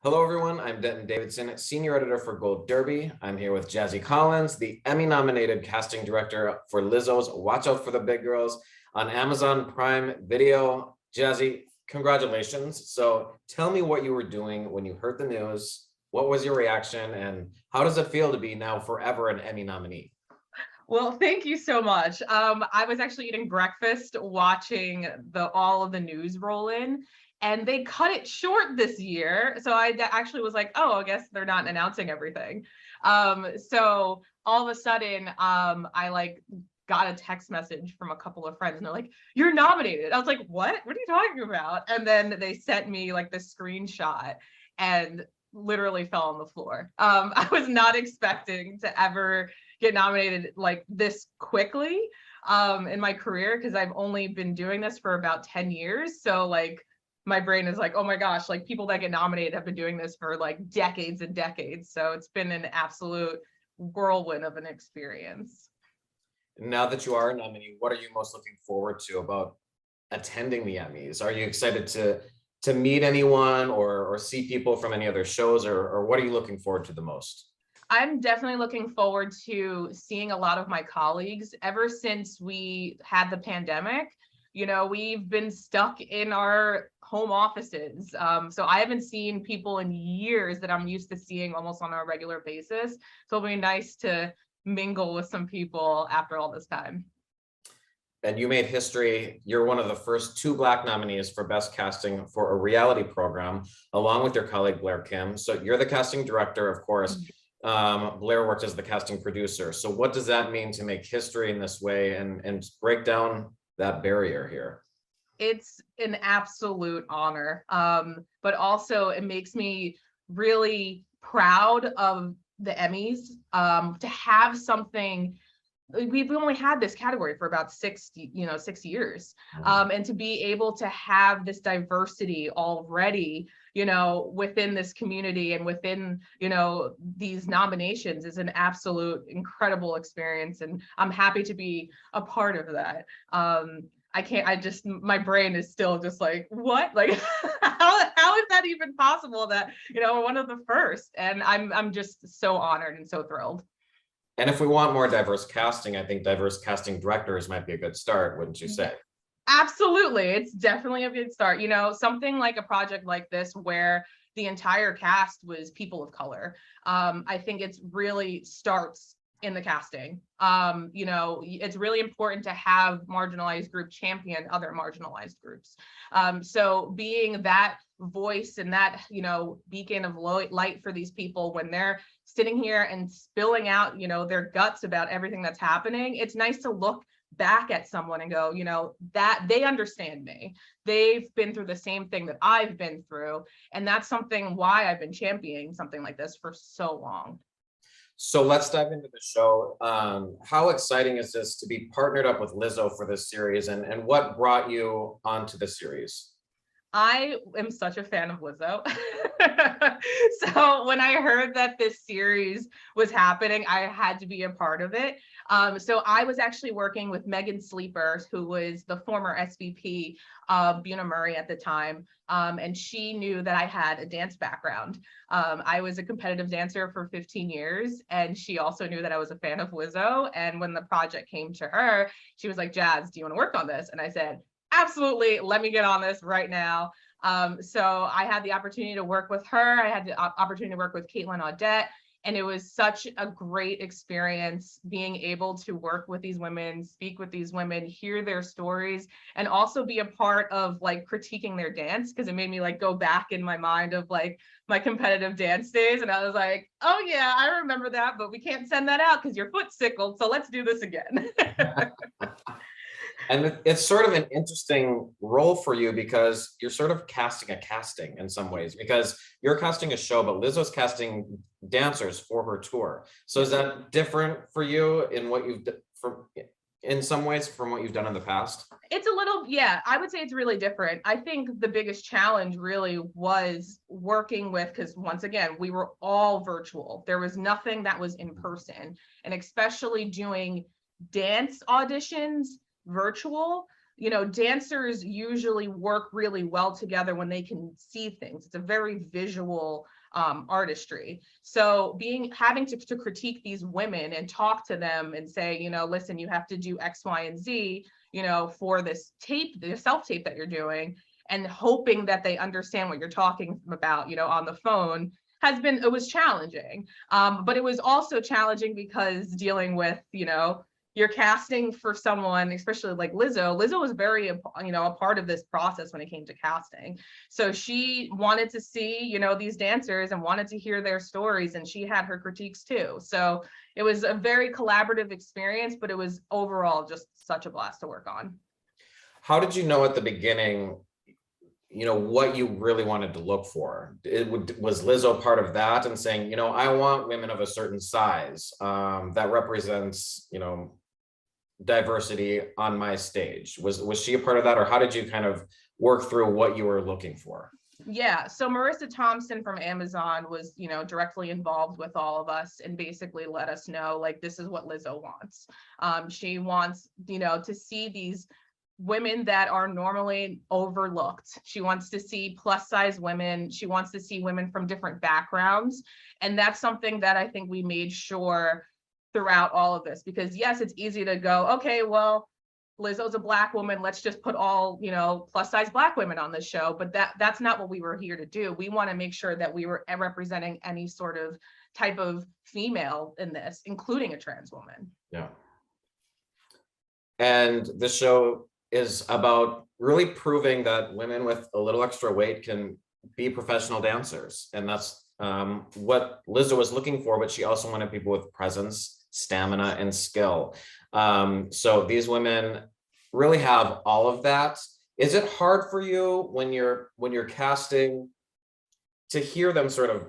Hello, everyone. I'm Denton Davidson, Senior Editor for Gold Derby. I'm here with Jazzy Collins, the Emmy-nominated casting director for Lizzo's Watch Out for the Big Grrrls on Amazon Prime Video. Jazzy, congratulations. So tell me what you were doing when you heard the news. What was your reaction, and how does it feel to be now forever an Emmy nominee? Well, thank you so much. I was actually eating breakfast watching all of the news roll in, and they cut it short this year. So I actually was like, oh, I guess they're not announcing everything. So all of a sudden, I got a text message from a couple of friends, and they're like, "You're nominated." I was like, "What? What are you talking about?" And then they sent me like the screenshot, and literally fell on the floor. I was not expecting to ever get nominated like this quickly in my career, because I've only been doing this for about 10 years. So like my brain is like, oh my gosh, like people that get nominated have been doing this for like decades and decades. So it's been an absolute whirlwind of an experience. Now that you are a nominee, what are you most looking forward to about attending the Emmys? Are you excited to meet anyone or see people from any other shows, or what are you looking forward to the most? I'm definitely looking forward to seeing a lot of my colleagues. Ever since we had the pandemic, we've been stuck in our home offices. So I haven't seen people in years that I'm used to seeing almost on a regular basis. So it'll be nice to mingle with some people after all this time. And you made history. You're one of the first two Black nominees for Best Casting for a reality program, along with your colleague Blair Kim. So you're the casting director, of course. Blair worked as the casting producer. So what does that mean to make history in this way and break down that barrier here? It's an absolute honor. But also it makes me really proud of the Emmys, to have something. We've only had this category for about 6 years. And to be able to have this diversity already, within this community and within, these nominations is an absolute incredible experience. And I'm happy to be a part of that. My brain is still just like, what? Like, how is that even possible that, we're one of the first? And I'm just so honored and so thrilled. And if we want more diverse casting, I think diverse casting directors might be a good start, wouldn't you say? Absolutely. It's definitely a good start. Something like a project like this where the entire cast was people of color. I think it's really starts in the casting. It's really important to have marginalized group champion other marginalized groups. So being that voice and that, beacon of light for these people when they're sitting here and spilling out, their guts about everything that's happening, it's nice to look back at someone and go, that they understand me. They've been through the same thing that I've been through. And that's something why I've been championing something like this for so long. So let's dive into the show. How exciting is this to be partnered up with Lizzo for this series, and what brought you onto the series? I am such a fan of Lizzo. So when I heard that this series was happening, I had to be a part of it. So I was actually working with Megan Sleeper, who was the former SVP of Buna Murray at the time. And she knew that I had a dance background. I was a competitive dancer for 15 years, and she also knew that I was a fan of Lizzo. And when the project came to her, she was like, "Jazz, do you want to work on this?" And I said, absolutely, let me get on this right now. So I had the opportunity to work with her. I had the opportunity to work with Caitlin Audette, and it was such a great experience being able to work with these women, speak with these women, hear their stories, and also be a part of like critiquing their dance, because it made me like go back in my mind of like my competitive dance days. And I was like, oh yeah, I remember that, but we can't send that out because your foot's sickled. So let's do this again. And it's sort of an interesting role for you because you're sort of casting a casting in some ways, because you're casting a show, but Lizzo's casting dancers for her tour. So is that different for you in what you've in some ways from what you've done in the past? It's a little, yeah, I would say it's really different. I think the biggest challenge really was working with, because once again, we were all virtual. There was nothing that was in person, and especially doing dance auditions virtual. Dancers usually work really well together when they can see things. It's a very visual artistry. So having to critique these women and talk to them and say, you know, listen, you have to do X, Y, and Z, you know, for this tape, the self-tape that you're doing, and hoping that they understand what you're talking about, you know, on the phone it was challenging. But it was also challenging because dealing with, you know, you're casting for someone, especially like Lizzo. Lizzo was very, you know, a part of this process when it came to casting. So she wanted to see, you know, these dancers and wanted to hear their stories, and she had her critiques too. So it was a very collaborative experience, but it was overall just such a blast to work on. How did you know at the beginning, you know, what you really wanted to look for? Was Lizzo part of that and saying, you know, I want women of a certain size that represents, you know, diversity on my stage? Was she a part of that, or how did you kind of work through what you were looking for? Yeah, so Marissa Thompson from Amazon was, you know, directly involved with all of us and basically let us know, like, this is what Lizzo wants. She wants, you know, to see these women that are normally overlooked. She wants to see plus size women. She wants to see women from different backgrounds. And that's something that I think we made sure throughout all of this, because yes, it's easy to go, okay, well, Lizzo's a Black woman, let's just put all, you know, plus size Black women on the show. But that's not what we were here to do. We want to make sure that we were representing any sort of type of female in this, including a trans woman. Yeah. And the show is about really proving that women with a little extra weight can be professional dancers. And that's what Lizzo was looking for, but she also wanted people with presence, stamina, and skill. So these women really have all of that. Is it hard for you when you're casting to hear them sort of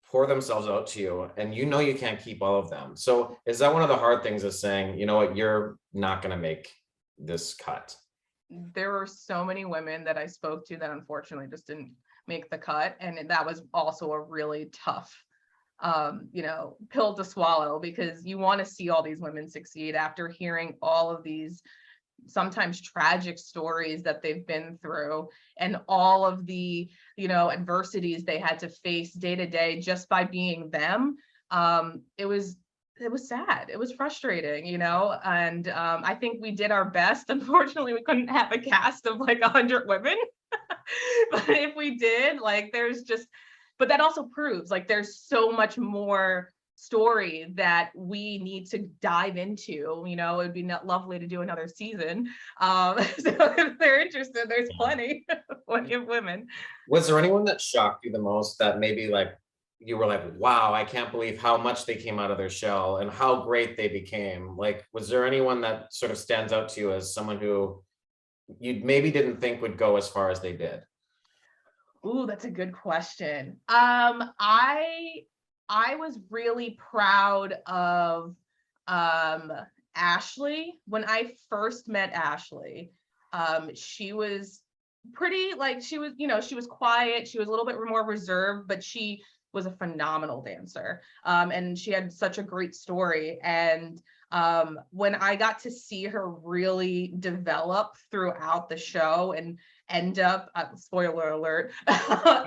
pour themselves out to you, and you know you can't keep all of them? So is that one of the hard things, is saying, you know what, you're not going to make this cut? There were so many women that I spoke to that unfortunately just didn't make the cut, and that was also a really tough you know, pill to swallow, because you want to see all these women succeed after hearing all of these sometimes tragic stories that they've been through, and all of the, you know, adversities they had to face day to day just by being them. It was sad. It was frustrating, you know, and I think we did our best. Unfortunately, we couldn't have a cast of like 100 women, but if we did, like, but that also proves like there's so much more story that we need to dive into. You know, it'd be lovely to do another season. So if they're interested, there's plenty of women. Was there anyone that shocked you the most, that maybe like you were like, wow, I can't believe how much they came out of their shell and how great they became? Like, was there anyone that sort of stands out to you as someone who you maybe didn't think would go as far as they did? Ooh, that's a good question. I was really proud of Ashley. When I first met Ashley, she was pretty, like, she was, you know, she was quiet, she was a little bit more reserved, but she was a phenomenal dancer. And she had such a great story. And when I got to see her really develop throughout the show and end up, spoiler alert,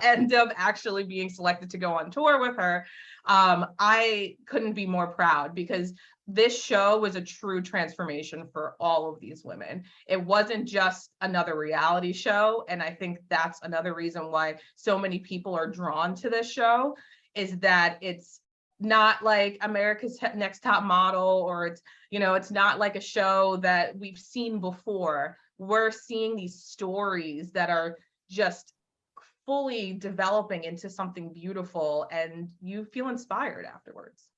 end up actually being selected to go on tour with her, I couldn't be more proud, because this show was a true transformation for all of these women. It wasn't just another reality show. And I think that's another reason why so many people are drawn to this show, is that it's not like America's Next Top Model, or it's, you know, it's not like a show that we've seen before. We're seeing these stories that are just fully developing into something beautiful, and you feel inspired afterwards.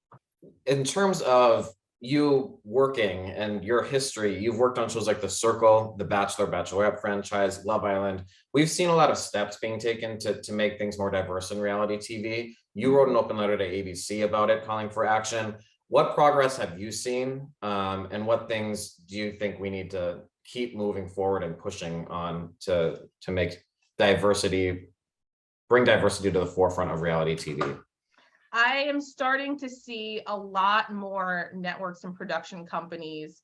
In terms of you working and your history, you've worked on shows like The Circle, The Bachelor, Bachelorette franchise, Love Island. We've seen a lot of steps being taken to make things more diverse in reality TV. You wrote an open letter to ABC about it, calling for action. What progress have you seen? And what things do you think we need to keep moving forward and pushing on to make diversity, bring diversity to the forefront of reality TV? I am starting to see a lot more networks and production companies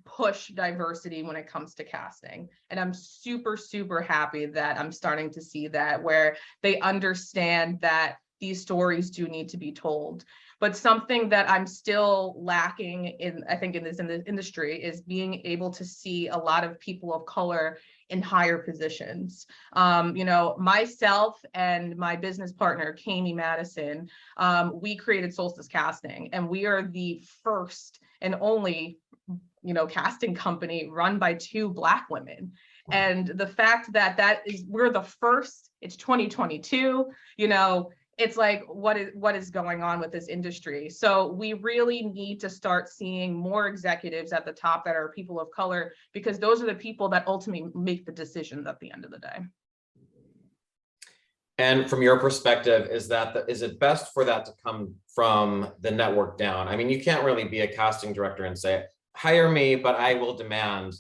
push diversity when it comes to casting. And I'm super, super happy that I'm starting to see that, where they understand that these stories do need to be told. But something that I'm still lacking in, I think, in the industry, is being able to see a lot of people of color in higher positions. You know, myself and my business partner, Kami Madison, we created Solstice Casting, and we are the first and only, you know, casting company run by 2 Black women. And the fact that we're the first, it's 2022, you know, it's like, what is going on with this industry? So we really need to start seeing more executives at the top that are people of color, because those are the people that ultimately make the decisions at the end of the day. And from your perspective, is it best for that to come from the network down? I mean, you can't really be a casting director and say, hire me, but I will demand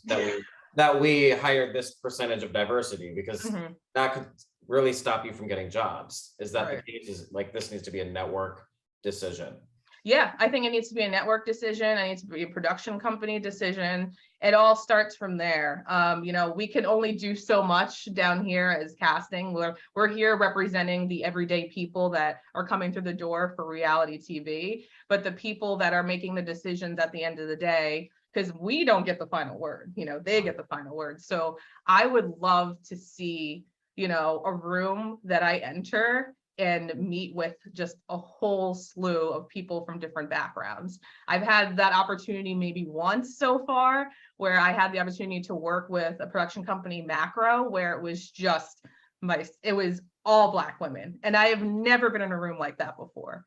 that we hire this percentage of diversity, because that could really stop you from getting jobs. Is that the case? Is like, this needs to be a network decision? Yeah, I think it needs to be a network decision. It needs to be a production company decision. It all starts from there. You know, we can only do so much down here as casting. We're here representing the everyday people that are coming through the door for reality TV, but the people that are making the decisions at the end of the day, because we don't get the final word, you know, they get the final word. So I would love to see, you know, a room that I enter and meet with just a whole slew of people from different backgrounds. I've had that opportunity maybe once so far, where I had the opportunity to work with a production company, Macro, where it was just it was all Black women. And I have never been in a room like that before.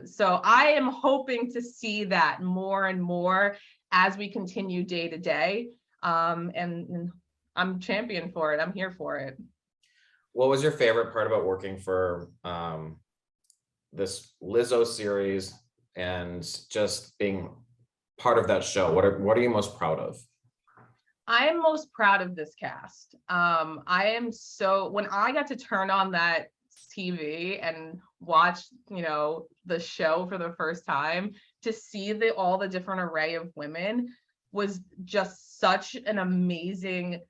So I am hoping to see that more and more as we continue day to day. And I'm champion for it. I'm here for it. What was your favorite part about working for this Lizzo series and just being part of that show? What are you most proud of? I am most proud of this cast. When I got to turn on that TV and watch, you know, the show for the first time, to see all the different array of women was just such an amazing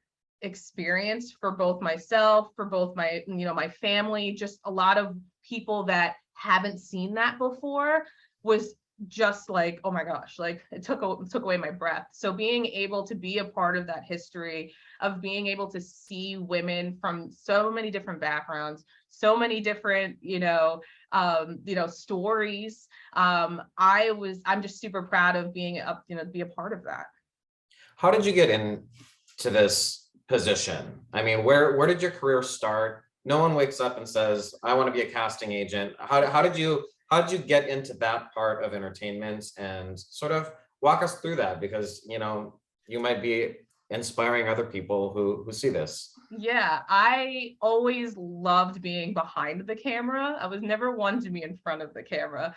experience for both myself, for both my, you know, my family. Just a lot of people that haven't seen that before was just like, oh my gosh, like it took away my breath. So being able to be a part of that history, of being able to see women from so many different backgrounds, so many different, stories. I'm just super proud of being up, to be a part of that. How did you get into this position? I mean, where did your career start? No one wakes up and says, I want to be a casting agent. How did you get into that part of entertainment, and sort of walk us through that? Because, you might be inspiring other people who see this. Yeah, I always loved being behind the camera. I was never one to be in front of the camera.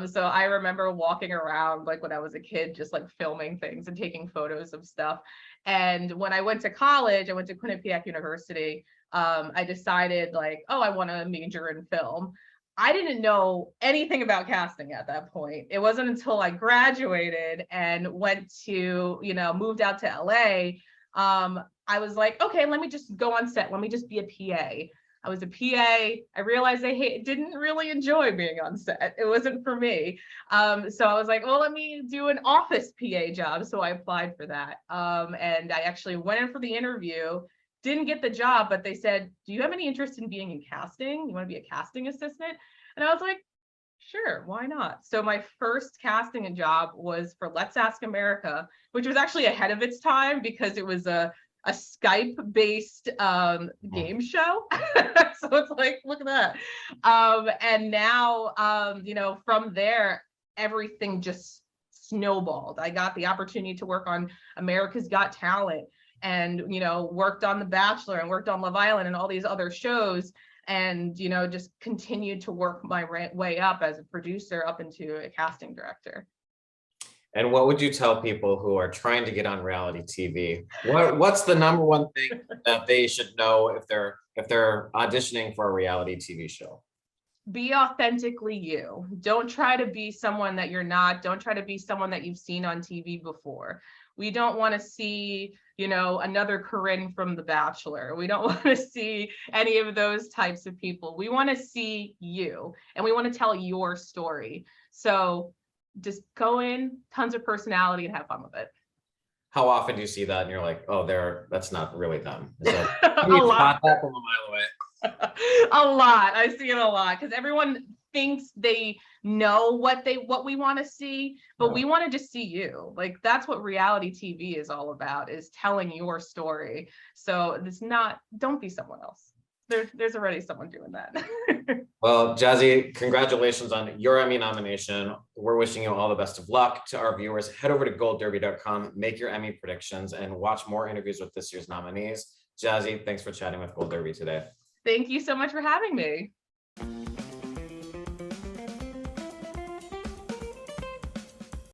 So I remember walking around like when I was a kid, just like filming things and taking photos of stuff. And when I went to college, I went to Quinnipiac University. I decided like, oh, I want to major in film. I didn't know anything about casting at that point. It wasn't until I graduated and went to, moved out to LA. I was like, okay, let me just go on set. Let me just be a PA. I was a PA. I realized I didn't really enjoy being on set. It wasn't for me. So I was like, well, let me do an office PA job. So I applied for that. And I actually went in for the interview, didn't get the job, but they said, do you have any interest in being in casting? You want to be a casting assistant? And I was like, sure, why not? So my first casting job was for Let's Ask America, which was actually ahead of its time because it was a Skype-based game show. So it's like, look at that. And now, from there, everything just snowballed. I got the opportunity to work on America's Got Talent, and, worked on The Bachelor and worked on Love Island and all these other shows. And, just continued to work my way up as a producer up into a casting director. And what would you tell people who are trying to get on reality TV? What's the number one thing that they should know if they're auditioning for a reality TV show? Be authentically you. Don't try to be someone that you're not. Don't try to be someone that you've seen on TV before. We don't want to see, you know, another Corinne from The Bachelor. We don't want to see any of those types of people. We want to see you, and we want to tell your story. So just go in, tons of personality, and have fun with it. How often do you see that and you're like, oh, that's not really them? Is that, A you lot. spot that from a mile away? A lot. I see it a lot because everyone thinks they know what we want to see, but we want to just see you. Like, that's what reality TV is all about, is telling your story. So it's not, don't be someone else. There's already someone doing that. Well, Jazzy, congratulations on your Emmy nomination. We're wishing you all the best of luck. To our viewers, head over to goldderby.com, make your Emmy predictions, and watch more interviews with this year's nominees. Jazzy, thanks for chatting with Gold Derby today. Thank you so much for having me.